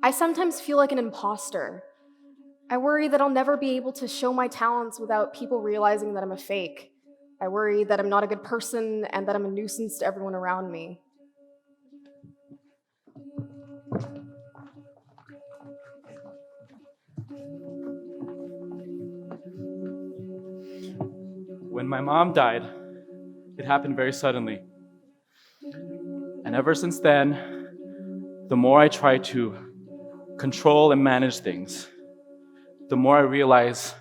I sometimes feel like an imposter. I worry that I'll never be able to show my talents without people realizing that I'm a fake. I worry that I'm not a good person and that I'm a nuisance to everyone around me. When my mom died, it happened very suddenly. And ever since then, the more I try to control and manage things, the more I realize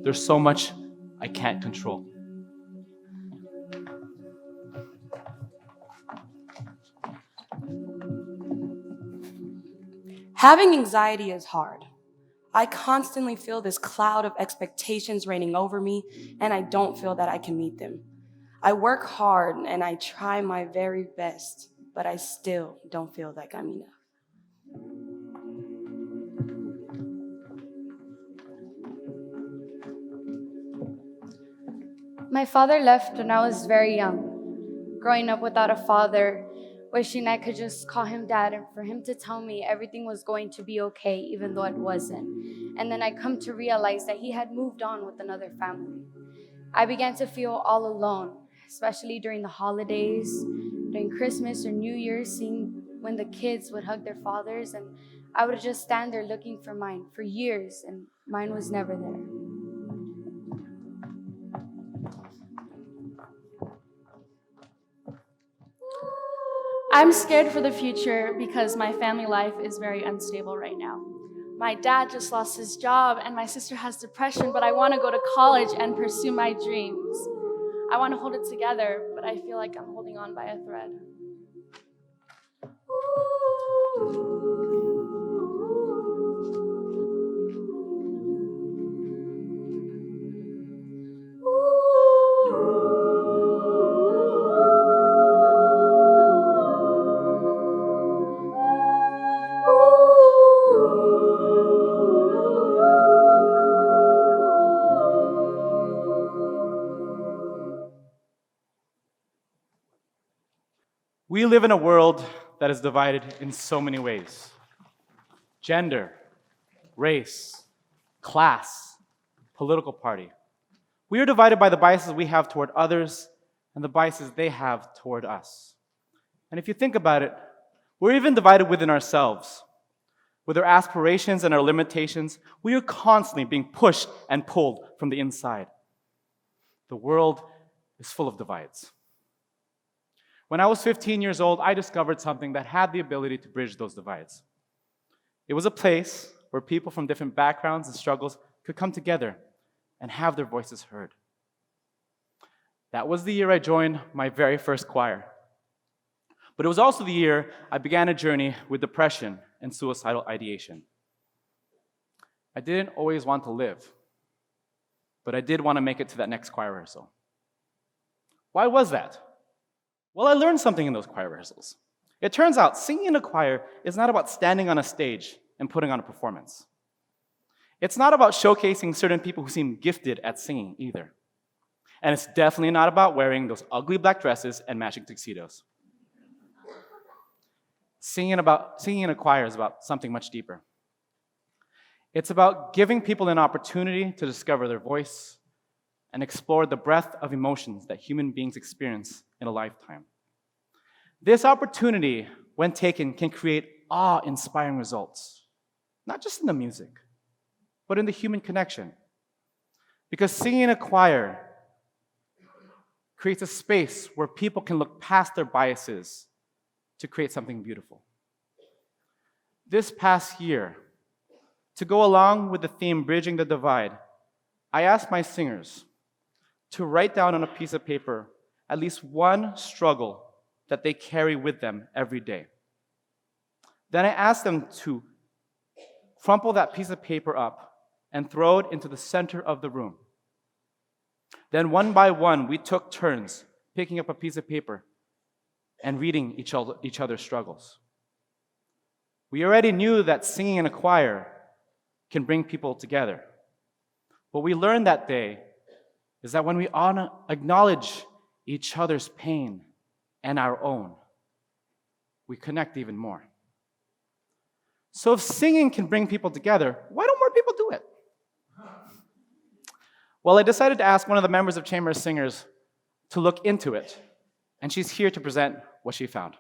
there's so much I can't control. Having anxiety is hard. I constantly feel this cloud of expectations raining over me, and I don't feel that I can meet them. I work hard and I try my very best, but I still don't feel like I'm enough. My father left when I was very young, growing up without a father, wishing I could just call him dad and for him to tell me everything was going to be okay, even though it wasn't. And then I come to realize that he had moved on with another family. I began to feel all alone, especially during the holidays, during Christmas or New Year's, seeing when the kids would hug their fathers, and I would just stand there looking for mine for years, and mine was never there. I'm scared for the future because my family life is very unstable right now. My dad just lost his job and my sister has depression, but I want to go to college and pursue my dreams. I want to hold it together, but I feel like I'm holding on by a thread. We live in a world that is divided in so many ways: gender, race, class, political party. We are divided by the biases we have toward others and the biases they have toward us. And if you think about it, we're even divided within ourselves. With our aspirations and our limitations, we are constantly being pushed and pulled from the inside. The world is full of divides. When I was 15 years old, I discovered something that had the ability to bridge those divides. It was a place where people from different backgrounds and struggles could come together and have their voices heard. That was the year I joined my very first choir. But it was also the year I began a journey with depression and suicidal ideation. I didn't always want to live, but I did want to make it to that next choir rehearsal. Why was that? Well, I learned something in those choir rehearsals. It turns out singing in a choir is not about standing on a stage and putting on a performance. It's not about showcasing certain people who seem gifted at singing either. And it's definitely not about wearing those ugly black dresses and matching tuxedos. Singing in a choir is about something much deeper. It's about giving people an opportunity to discover their voice and explore the breadth of emotions that human beings experience in a lifetime. This opportunity, when taken, can create awe-inspiring results, not just in the music, but in the human connection. Because singing in a choir creates a space where people can look past their biases to create something beautiful. This past year, to go along with the theme Bridging the Divide, I asked my singers to write down on a piece of paper at least one struggle that they carry with them every day. Then I asked them to crumple that piece of paper up and throw it into the center of the room. Then one by one, we took turns picking up a piece of paper and reading each other's struggles. We already knew that singing in a choir can bring people together. What we learned that day is that when we acknowledge each other's pain and our own, we connect even more. So if singing can bring people together, why don't more people do it? Well, I decided to ask one of the members of Chamber of Singers to look into it, and she's here to present what she found.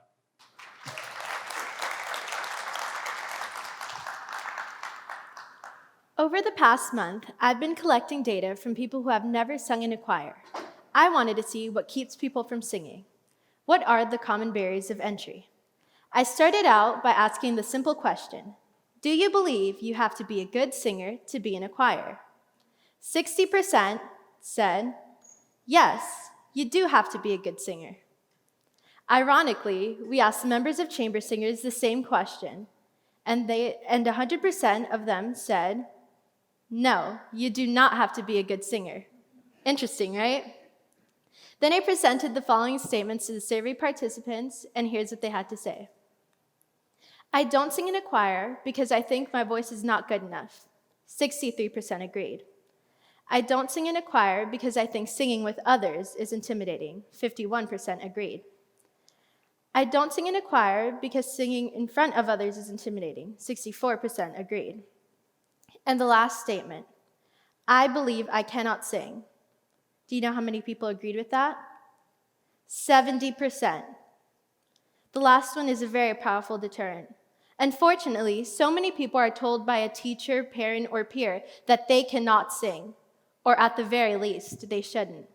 Over the past month, I've been collecting data from people who have never sung in a choir. I wanted to see what keeps people from singing. What are the common barriers of entry? I started out by asking the simple question, do you believe you have to be a good singer to be in a choir? 60% said, yes, you do have to be a good singer. Ironically, we asked members of chamber singers the same question, and 100% of them said, no, you do not have to be a good singer. Interesting, right? Then I presented the following statements to the survey participants, and here's what they had to say. I don't sing in a choir because I think my voice is not good enough. 63% agreed. I don't sing in a choir because I think singing with others is intimidating. 51% agreed. I don't sing in a choir because singing in front of others is intimidating. 64% agreed. And the last statement, I believe I cannot sing. Do you know how many people agreed with that? 70%. The last one is a very powerful deterrent. Unfortunately, so many people are told by a teacher, parent, or peer that they cannot sing, or at the very least, they shouldn't.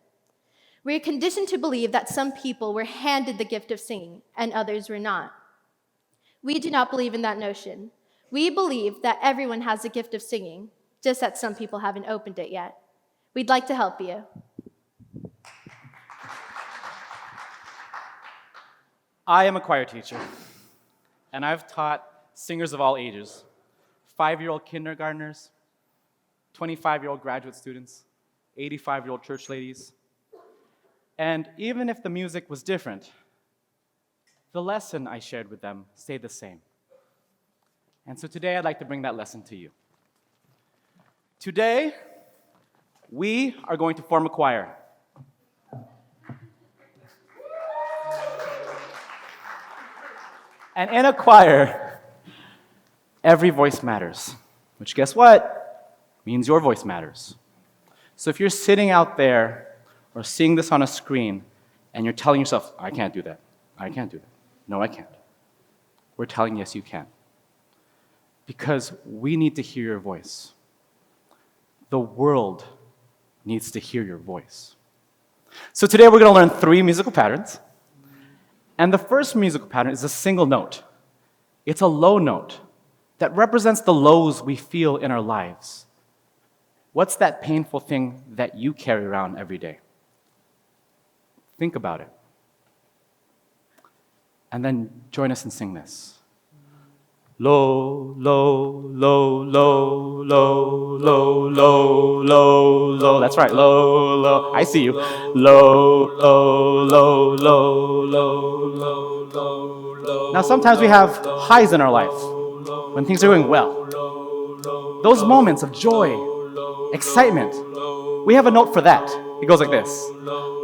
We are conditioned to believe that some people were handed the gift of singing and others were not. We do not believe in that notion. We believe that everyone has the gift of singing, just that some people haven't opened it yet. We'd like to help you. I am a choir teacher, and I've taught singers of all ages, 5-year-old kindergartners, 25-year-old graduate students, 85-year-old church ladies. And even if the music was different, the lesson I shared with them stayed the same. And so today I'd like to bring that lesson to you. Today, we are going to form a choir. And in a choir, every voice matters, which guess what? Means your voice matters. So if you're sitting out there or seeing this on a screen and you're telling yourself, I can't do that, I can't do that, no, I can't. We're telling yes, you can. Because we need to hear your voice. The world needs to hear your voice. So today we're going to learn 3 musical patterns. And the first musical pattern is a single note. It's a low note that represents the lows we feel in our lives. What's that painful thing that you carry around every day? Think about it. And then join us and sing this. Low, low, low, low, low, low, low, low, low. That's right, low, low. I see you. Low, low, low, low, low, low, low. Now sometimes we have highs in our life when things are going well. Those moments of joy, excitement, we have a note for that. It goes like this.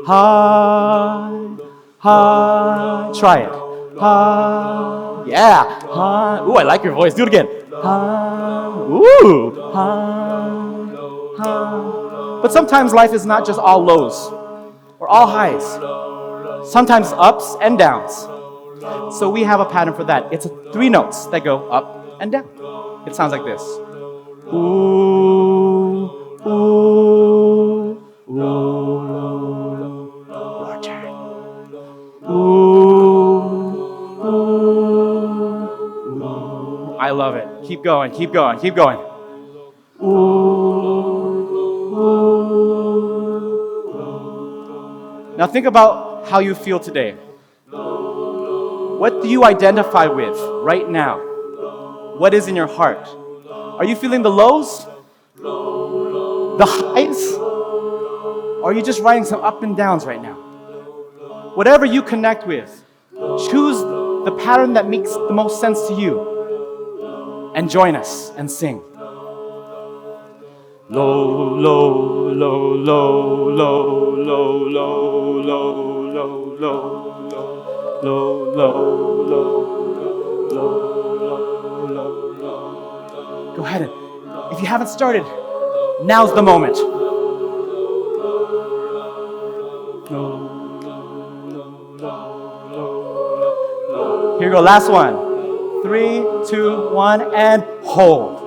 High, high. Try it. High. Yeah. High. Ooh, I like your voice. Do it again. High. Ooh. High. High. But sometimes life is not just all lows or all highs. Sometimes ups and downs. So we have a pattern for that. It's 3 notes that go up and down. It sounds like this. Ooh, ooh, ooh. Your turn. Ooh, ooh, ooh. I love it. Keep going, keep going, keep going. Ooh, ooh. Now think about how you feel today. What do you identify with right now? What is in your heart? Are you feeling the lows? The highs? Or are you just riding some up and downs right now? Whatever you connect with, choose the pattern that makes the most sense to you and join us and sing. Low, low, low, low, low, low, low, low, low, low, low, low, low, low, low, low, low. haven't started, now's the moment. Here we go, last one. 3, 2, 1, and hold.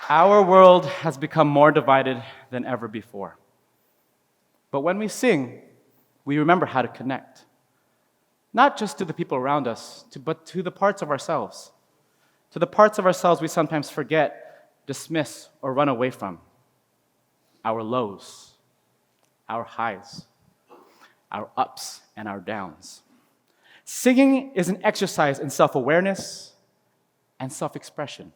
Our world has become more divided than ever before. But when we sing, we remember how to connect. Not just to the people around us, but to the parts of ourselves. To the parts of ourselves we sometimes forget, dismiss, or run away from. Our lows, our highs, our ups, and our downs. Singing is an exercise in self-awareness and self-expression.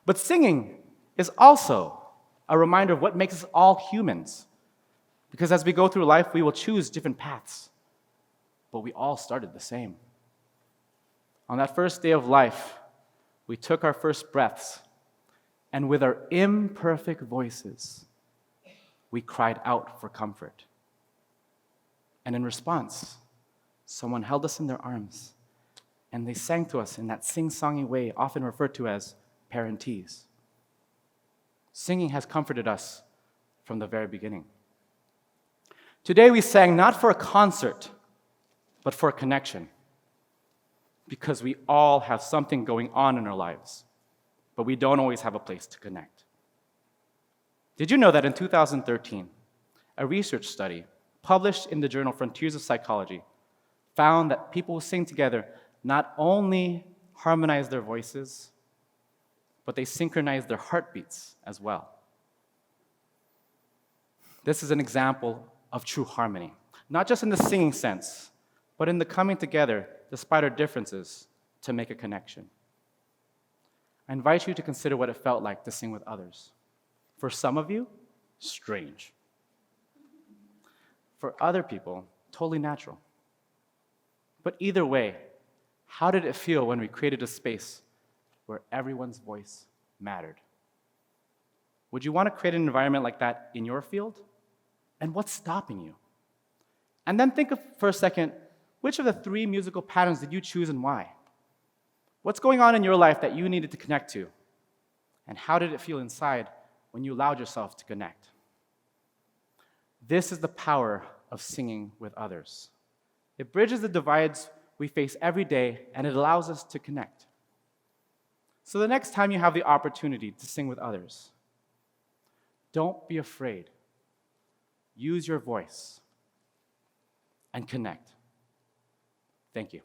But singing is also a reminder of what makes us all humans. Because as we go through life, we will choose different paths. But we all started the same. On that first day of life, we took our first breaths, and with our imperfect voices, we cried out for comfort. And in response, someone held us in their arms, and they sang to us in that sing-songy way, often referred to as parentese. Singing has comforted us from the very beginning. Today we sang not for a concert, but for a connection. Because we all have something going on in our lives, but we don't always have a place to connect. Did you know that in 2013, a research study published in the journal Frontiers of Psychology found that people who sing together not only harmonize their voices, but they synchronize their heartbeats as well. This is an example of true harmony, not just in the singing sense, but in the coming together, despite our differences, to make a connection. I invite you to consider what it felt like to sing with others. For some of you, strange. For other people, totally natural. But either way, how did it feel when we created a space where everyone's voice mattered? Would you want to create an environment like that in your field? And what's stopping you? And then think of, for a second, which of the 3 musical patterns did you choose and why? What's going on in your life that you needed to connect to? And how did it feel inside when you allowed yourself to connect? This is the power of singing with others. It bridges the divides we face every day, and it allows us to connect. So the next time you have the opportunity to sing with others, don't be afraid. Use your voice and connect. Thank you.